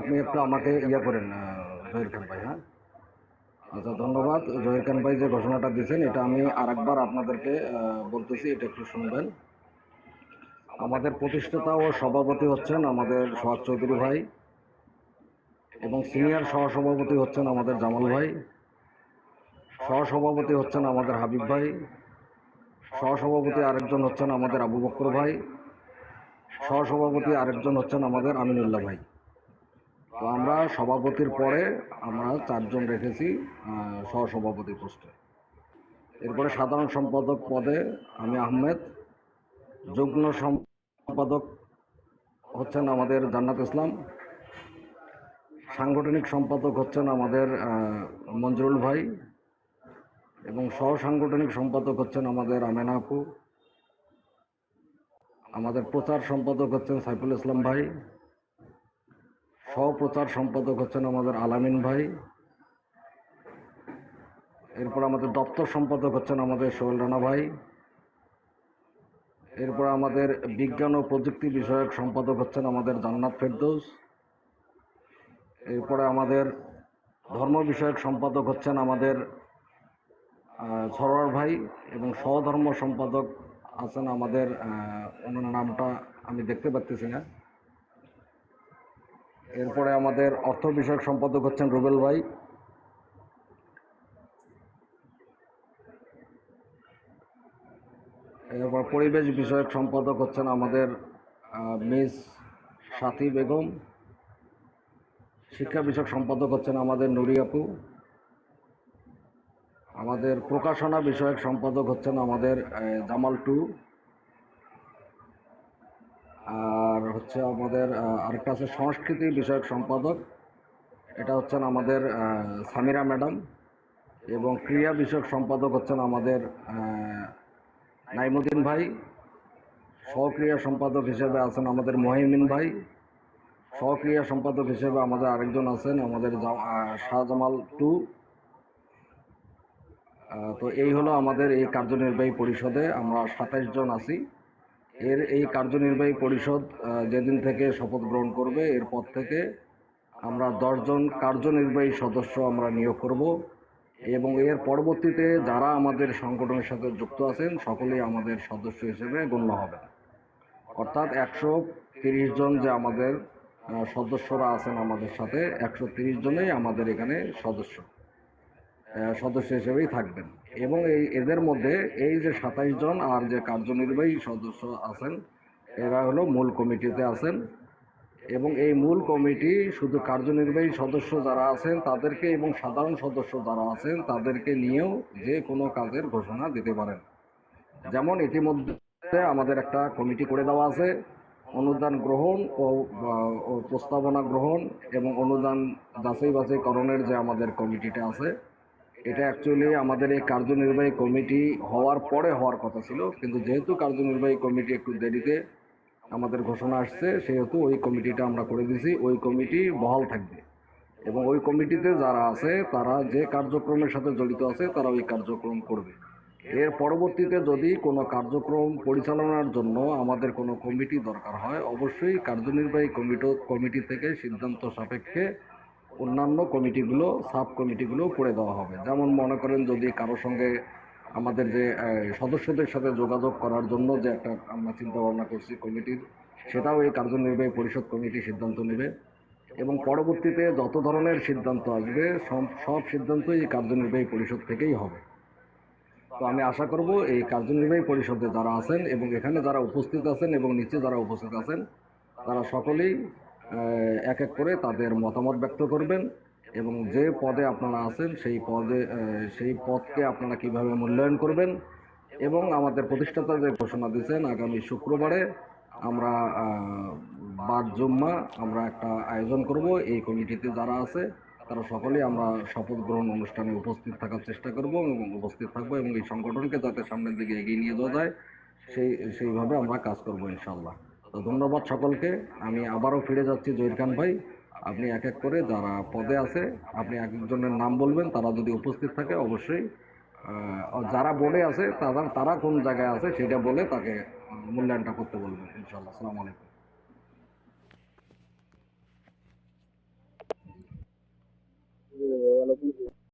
আপনি একটু আমাকে ইয়া করেন জহির খান ভাই। হ্যাঁ, আচ্ছা, ধন্যবাদ। জহির খান ভাই যে ঘোষণাটা দিয়েছেন এটা আমি আরেকবার আপনাদেরকে বলতেছি, এটা একটু শুনবেন। আমাদের প্রতিষ্ঠাতা ও সভাপতি হচ্ছেন আমাদের সোহাগ চৌধুরী ভাই এবং সিনিয়র সহসভাপতি হচ্ছেন আমাদের জামাল ভাই, সহসভাপতি হচ্ছেন আমাদের হাবিব ভাই, সহসভাপতি আরেকজন হচ্ছেন আমাদের আবু বকর ভাই, সহসভাপতি আরেকজন হচ্ছেন আমাদের আমিনুল্লাহ ভাই। তো আমরা সভাপতির পরে আমরা 4 জন রেখেছি সহসভাপতি পোস্টে। এরপরে সাধারণ সম্পাদক পদে আমি আহমেদ, যুগ্ম সম্পাদক হচ্ছেন আমাদের জান্নাত ইসলাম, সাংগঠনিক সম্পাদক হচ্ছেন আমাদের মঞ্জুরুল ভাই এবং সহ সাংগঠনিক সম্পাদক হচ্ছেন আমাদের আমেনা আপু, আমাদের প্রচার সম্পাদক হচ্ছেন সাইফুল ইসলাম ভাই, সহ প্রচার সম্পাদক হচ্ছেন আমাদের আলামিন ভাই, এরপর আমাদের দপ্তর সম্পাদক হচ্ছেন আমাদের সোহেল রানা ভাই, এরপর আমাদের বিজ্ঞান ও প্রযুক্তি বিষয়ক সম্পাদক হচ্ছেন আমাদের জান্নাত ফেরদৌস, এরপরে আমাদের ধর্ম বিষয়ক সম্পাদক হচ্ছেন আমাদের সরোয়ার ভাই এবং সহধর্ম সম্পাদক আছেন আমাদের ওনার নামটা আমি দেখতে পাচ্ছি না। এরপরে আমাদের অর্থ বিষয়ক সম্পাদক হচ্ছেন রুবেল ভাই, এরপর পরিবেশ বিষয়ক সম্পাদক হচ্ছেন আমাদের মিস সাথী বেগম, শিক্ষা বিষয়ক সম্পাদক হচ্ছেন আমাদের নুরি আপু, আমাদের প্রকাশনা বিষয়ক সম্পাদক হচ্ছেন আমাদের জামাল টু, আর হচ্ছে আমাদের আরেকটা আছে সংস্কৃতি বিষয়ক সম্পাদক, এটা হচ্ছেন আমাদের সামিরা ম্যাডাম, এবং ক্রীড়া বিষয়ক সম্পাদক হচ্ছেন আমাদের নাইমুদ্দিন ভাই, সহক্রিয়া সম্পাদক হিসেবে আছেন আমাদের মহিমিন ভাই, সহক্রিয়া সম্পাদক হিসেবে আমাদের আরেকজন আছেন আমাদের শাহজামাল টু। তো এই হলো আমাদের এই কার্যনির্বাহী পরিষদে আমরা 27 জন আছি। এই কার্যনির্বাহী পরিষদ যেদিন থেকে শপথ গ্রহণ করবে এরপর থেকে আমরা 10 জন কার্যনির্বাহী সদস্য আমরা নিয়োগ করব এবং এর পরবর্তীতে যারা আমাদের সংগঠনের সাথে যুক্ত আছেন সকলেই আমাদের সদস্য হিসেবে গণ্য হবে। অর্থাৎ 130 জন যে আমাদের সদস্যরা আছেন আমাদের সাথে, 130 জনেই আমাদের এখানে সদস্য হিসেবেই থাকবেন। এবং এদের মধ্যে এই যে 27 জন আর যে কার্যনির্বাহী সদস্য আছেন এরা হলো মূল কমিটিতে আছেন এবং এই মূল কমিটি শুধু কার্যনির্বাহী সদস্য যারা আছেন তাদেরকে এবং সাধারণ সদস্য যারা আছেন তাদেরকে নিয়েও যে কোনো কাজের ঘোষণা দিতে পারেন। যেমন ইতিমধ্যে আমাদের একটা কমিটি করে দেওয়া আছে অনুদান গ্রহণ ও প্রস্তাবনা গ্রহণ এবং অনুদান যাচাই বাছাইকরণের যে আমাদের কমিটিটা আছে, এটা অ্যাকচুয়ালি আমাদের এই কার্যনির্বাহী কমিটি হওয়ার পরে হওয়ার কথা ছিল, কিন্তু যেহেতু কার্যনির্বাহী কমিটি একটু দেরিতে আমাদের ঘোষণা আসছে সেহেতু ওই কমিটিটা আমরা করে দিয়েছি। ওই কমিটি বহাল থাকবে এবং ওই কমিটিতে যারা আছে তারা যে কার্যক্রমের সাথে জড়িত আছে তারা ওই কার্যক্রম করবে। এর পরবর্তীতে যদি কোনো কার্যক্রম পরিচালনার জন্য আমাদের কোনো কমিটি দরকার হয় অবশ্যই কার্যনির্বাহী কমিটি থেকে সিদ্ধান্ত সাপেক্ষে অন্যান্য কমিটিগুলো সাব কমিটিগুলো করে দেওয়া হবে। যেমন মনে করেন যদি কারোর সঙ্গে আমাদের যে সদস্যদের সাথে যোগাযোগ করার জন্য যে একটা আমরা চিন্তা ভাবনা করছি কমিটির, সেটাও এই কার্যনির্বাহী পরিষদ কমিটি সিদ্ধান্ত নেবে এবং পরবর্তীতে যত ধরনের সিদ্ধান্ত আসবে সব সিদ্ধান্তই এই কার্যনির্বাহী পরিষদ থেকেই হবে। তো আমি আশা করব এই কার্যনির্বাহী পরিষদে যারা আছেন এবং এখানে যারা উপস্থিত আছেন এবং নিচে যারা উপস্থিত আছেন তারা সকলেই এক এক করে তাদের মতামত ব্যক্ত করবেন এবং যে পদে আপনারা আছেন সেই পদকে আপনারা কিভাবে মূল্যায়ন করবেন এবং আমাদের প্রতিষ্ঠাতা যে ঘোষণা দিয়েছেন আগামী শুক্রবারে আমরা বাদ জুম্মা আমরা একটা আয়োজন করব। এই কমিটিতে যারা আছে তারা সকলেই আমরা শপথ গ্রহণ অনুষ্ঠানে উপস্থিত থাকার চেষ্টা করব এবং উপস্থিত থাকবো এবং এই সংগঠনকে যাতে সামনের দিকে এগিয়ে নিয়ে যাওয়া যায় সেইভাবে আমরা কাজ করব ইনশাল্লাহ। তো ধন্যবাদ সকলকে। আমি আবারও ফিরে যাচ্ছি জহির খান ভাই, আপনি এক এক করে যারা পদে আছে আপনি এক একজনের নাম বলবেন, তারা যদি উপস্থিত থাকে অবশ্যই যারা বোর্ডে আছে তারা কোন জায়গায় আছে সেটা বলে তাকে মূল্যায়নটা করতে বলবেন ইনশাল্লাহ। আসসালামু আলাইকুম। ভালো বুঝবো।